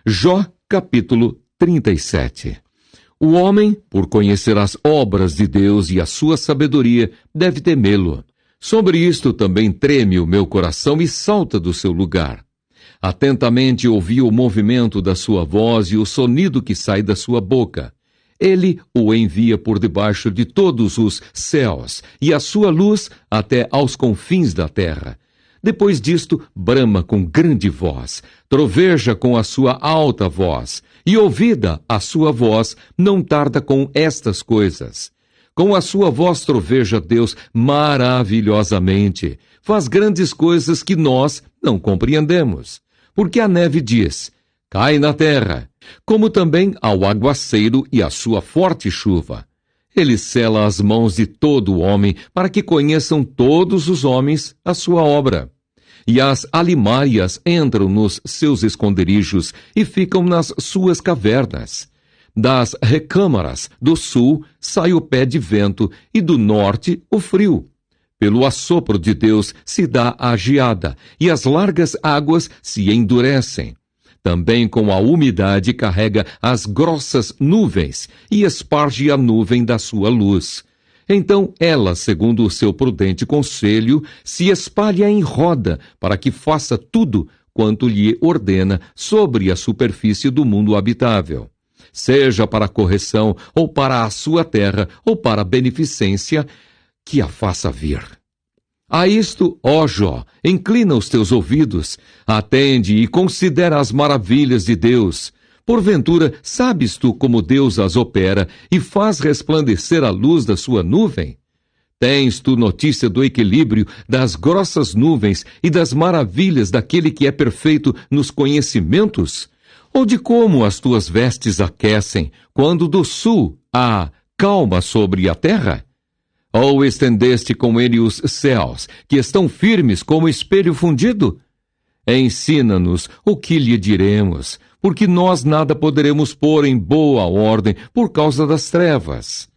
Jó, capítulo 37. O homem, por conhecer as obras de Deus e a sua sabedoria, deve temê-lo. Sobre isto também treme o meu coração e salta do seu lugar. Atentamente ouvi o movimento da sua voz e o sonido que sai da sua boca. Ele o envia por debaixo de todos os céus, e a sua luz até aos confins da terra. Depois disto, brama com grande voz, troveja com a sua alta voz, e ouvida a sua voz, não tarda com estas coisas. Com a sua voz troveja Deus maravilhosamente, faz grandes coisas que nós não compreendemos. Porque a neve diz, cai na terra, como também ao aguaceiro e a sua forte chuva. Ele sela as mãos de todo homem, para que conheçam todos os homens a sua obra. E as alimárias entram nos seus esconderijos e ficam nas suas cavernas. Das recâmaras do sul sai o pé de vento e do norte o frio. Pelo assopro de Deus se dá a geada, e as largas águas se endurecem. Também com a umidade carrega as grossas nuvens e esparge a nuvem da sua luz. Então ela, segundo o seu prudente conselho, se espalha em roda para que faça tudo quanto lhe ordena sobre a superfície do mundo habitável. Seja para correção, ou para a sua terra, ou para a beneficência, que a faça vir. A isto, ó Jó, inclina os teus ouvidos, atende e considera as maravilhas de Deus. Porventura, sabes tu como Deus as opera e faz resplandecer a luz da sua nuvem? Tens tu notícia do equilíbrio das grossas nuvens e das maravilhas daquele que é perfeito nos conhecimentos? Ou de como as tuas vestes aquecem, quando do sul há calma sobre a terra? Ou estendeste com ele os céus, que estão firmes como espelho fundido? Ensina-nos o que lhe diremos, porque nós nada poderemos pôr em boa ordem por causa das trevas.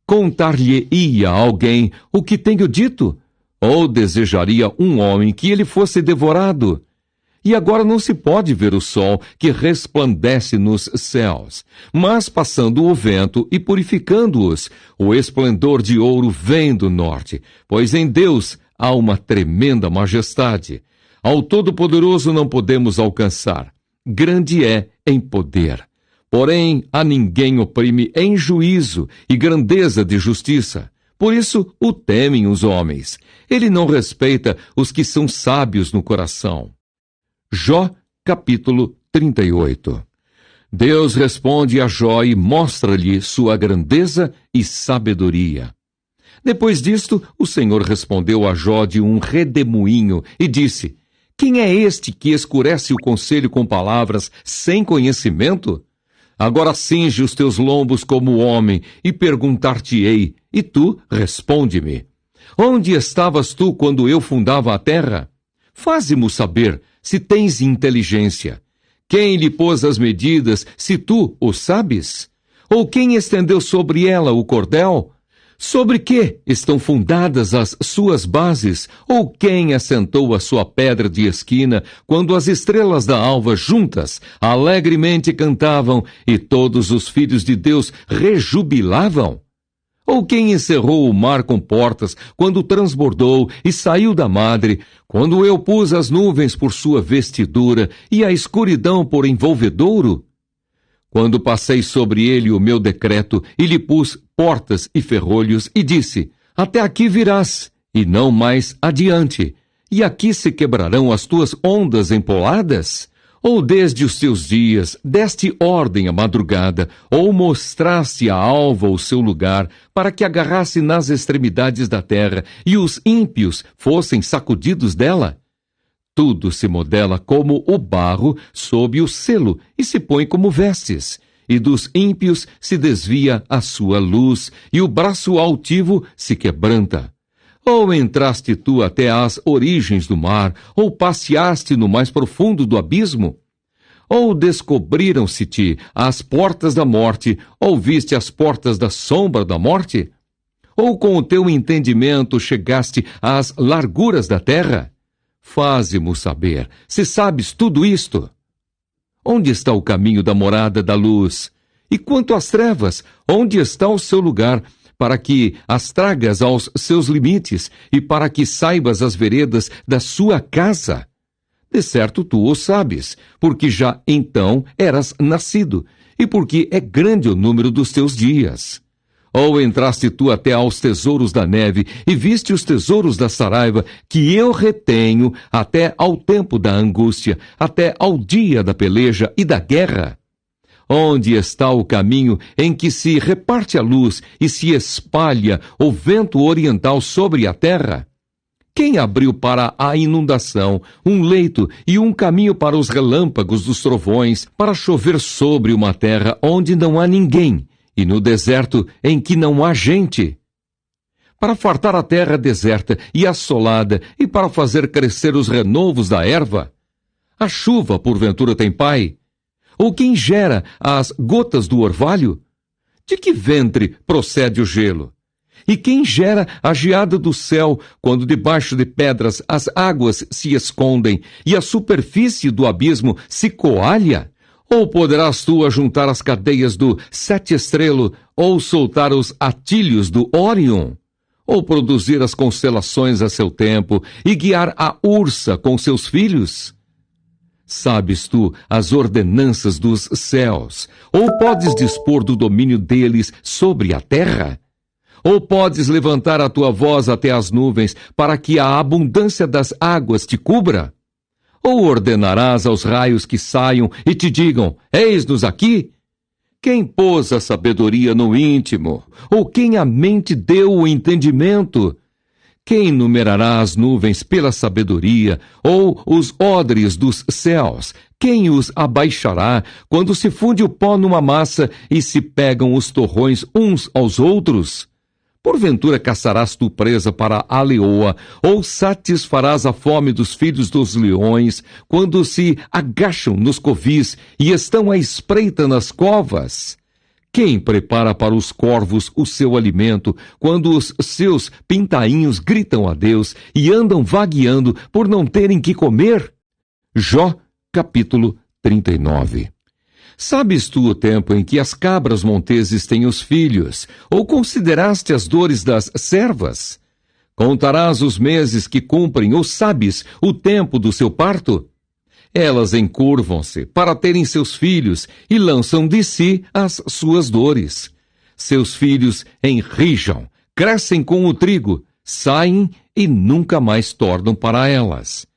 Contar-lhe-ia alguém o que tenho dito? Ou desejaria um homem que ele fosse devorado? E agora não se pode ver o sol que resplandece nos céus, mas passando o vento e purificando-os, o esplendor de ouro vem do norte, pois em Deus há uma tremenda majestade. Ao Todo-Poderoso não podemos alcançar. Grande é em poder. Porém, a ninguém oprime em juízo e grandeza de justiça. Por isso o temem os homens. Ele não respeita os que são sábios no coração. Jó, capítulo 38. Deus responde a Jó e mostra-lhe sua grandeza e sabedoria. Depois disto, o Senhor respondeu a Jó de um redemoinho e disse, quem é este que escurece o conselho com palavras sem conhecimento? Agora cinge os teus lombos como homem e perguntar-te-ei, e tu responde-me. Onde estavas tu quando eu fundava a terra? Faze-mo saber se tens inteligência. Quem lhe pôs as medidas, se tu o sabes? Ou quem estendeu sobre ela o cordel? Sobre que estão fundadas as suas bases? Ou quem assentou a sua pedra de esquina, quando as estrelas da alva juntas alegremente cantavam e todos os filhos de Deus rejubilavam? Ou quem encerrou o mar com portas, quando transbordou e saiu da madre, quando eu pus as nuvens por sua vestidura e a escuridão por envolvedouro? Quando passei sobre ele o meu decreto e lhe pus portas e ferrolhos e disse, até aqui virás, e não mais adiante, e aqui se quebrarão as tuas ondas empoladas? Ou desde os teus dias deste ordem à madrugada, ou mostraste à alva o seu lugar, para que agarrasse nas extremidades da terra, e os ímpios fossem sacudidos dela? Tudo se modela como o barro sob o selo, e se põe como vestes, e dos ímpios se desvia a sua luz, e o braço altivo se quebranta. Ou entraste tu até às origens do mar, ou passeaste no mais profundo do abismo? Ou descobriram-se-te as portas da morte, ou viste as portas da sombra da morte? Ou com o teu entendimento chegaste às larguras da terra? Faze-mo saber, se sabes tudo isto. onde está o caminho da morada da luz? E quanto às trevas, onde está o seu lugar, para que as tragas aos seus limites e para que saibas as veredas da sua casa? De certo tu o sabes, porque já então eras nascido, e porque é grande o número dos teus dias. Ou entraste tu até aos tesouros da neve, e viste os tesouros da saraiva, que eu retenho até ao tempo da angústia, até ao dia da peleja e da guerra? Onde está o caminho em que se reparte a luz e se espalha o vento oriental sobre a terra? Quem abriu para a inundação um leito e um caminho para os relâmpagos dos trovões, para chover sobre uma terra onde não há ninguém, e no deserto em que não há gente? Para fartar a terra deserta e assolada, e para fazer crescer os renovos da erva? A chuva, porventura, tem pai? Ou quem gera as gotas do orvalho? De que ventre procede o gelo? E quem gera a geada do céu, quando debaixo de pedras as águas se escondem e a superfície do abismo se coalha? Ou poderás tu ajuntar as cadeias do sete estrelo, ou soltar os atilhos do Órion? Ou produzir as constelações a seu tempo, e guiar a ursa com seus filhos? Sabes tu as ordenanças dos céus? Ou podes dispor do domínio deles sobre a terra? Ou podes levantar a tua voz até as nuvens, para que a abundância das águas te cubra? Ou ordenarás aos raios que saiam e te digam, eis-nos aqui? Quem pôs a sabedoria no íntimo? Ou quem a mente deu o entendimento? Quem numerará as nuvens pela sabedoria, ou os odres dos céus? Quem os abaixará quando se funde o pó numa massa e se pegam os torrões uns aos outros? Porventura caçarás tu presa para a leoa, ou satisfarás a fome dos filhos dos leões, quando se agacham nos covis e estão à espreita nas covas? Quem prepara para os corvos o seu alimento, quando os seus pintainhos gritam a Deus e andam vagueando por não terem que comer? Jó, capítulo 39. Sabes tu o tempo em que as cabras monteses têm os filhos, ou consideraste as dores das servas? Contarás os meses que cumprem, ou sabes o tempo do seu parto? Elas encurvam-se para terem seus filhos e lançam de si as suas dores. Seus filhos enrijam, crescem com o trigo, saem e nunca mais tornam para elas.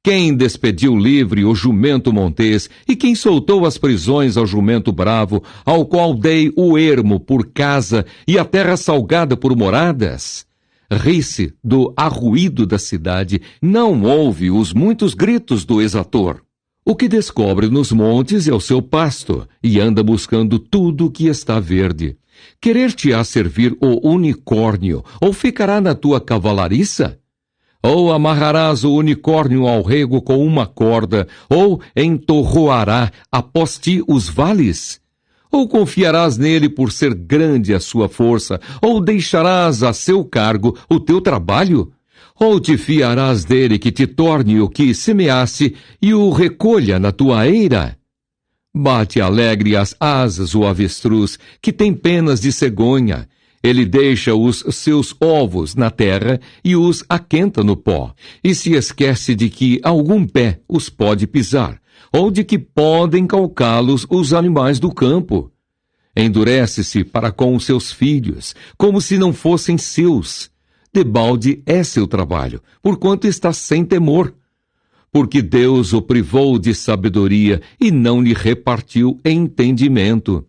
Quem despediu livre o jumento montês e quem soltou as prisões ao jumento bravo, ao qual dei o ermo por casa e a terra salgada por moradas? Ri-se do arruído da cidade, não ouve os muitos gritos do exator. O que descobre nos montes é o seu pasto, e anda buscando tudo que está verde. Querer-te-á servir o unicórnio, ou ficará na tua cavalariça? Ou amarrarás o unicórnio ao rego com uma corda, ou entorroará após ti os vales? Ou confiarás nele por ser grande a sua força, ou deixarás a seu cargo o teu trabalho? Ou te fiarás dele que te torne o que semeasse e o recolha na tua eira? Bate alegre as asas o avestruz, que tem penas de cegonha. Ele deixa os seus ovos na terra e os aquenta no pó, e se esquece de que algum pé os pode pisar, ou de que podem calcá-los os animais do campo. Endurece-se para com os seus filhos, como se não fossem seus. Debalde é seu trabalho, porquanto está sem temor. Porque Deus o privou de sabedoria e não lhe repartiu entendimento.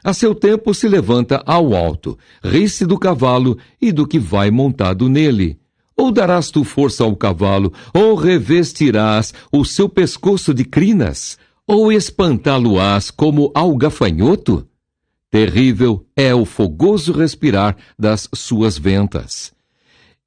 A seu tempo se levanta ao alto, ri-se do cavalo e do que vai montado nele. Ou darás tu força ao cavalo, ou revestirás o seu pescoço de crinas, ou espantá-lo-ás como ao gafanhoto? Terrível é o fogoso respirar das suas ventas.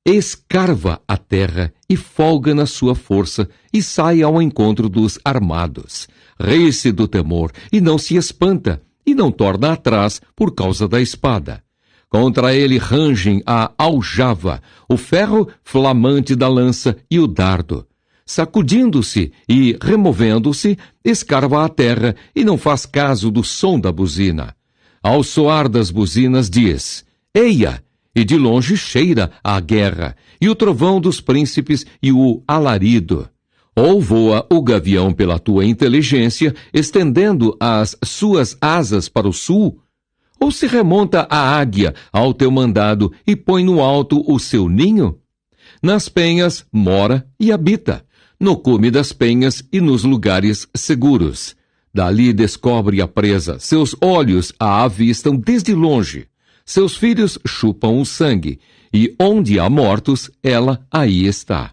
Escarva a terra e folga na sua força, e sai ao encontro dos armados. Ri-se do temor e não se espanta, e não torna atrás por causa da espada. Contra ele rangem a aljava, o ferro flamante da lança e o dardo. sacudindo-se e removendo-se, escarva a terra e não faz caso do som da buzina. Ao soar das buzinas diz: Eia! E de longe cheira a guerra, e o trovão dos príncipes e o alarido. Ou voa o gavião pela tua inteligência, estendendo as suas asas para o sul? Ou se remonta a águia ao teu mandado e põe no alto o seu ninho? Nas penhas mora e habita, no cume das penhas e nos lugares seguros. Dali descobre a presa, seus olhos a avistam desde longe. Seus filhos chupam o sangue, e onde há mortos, ela aí está.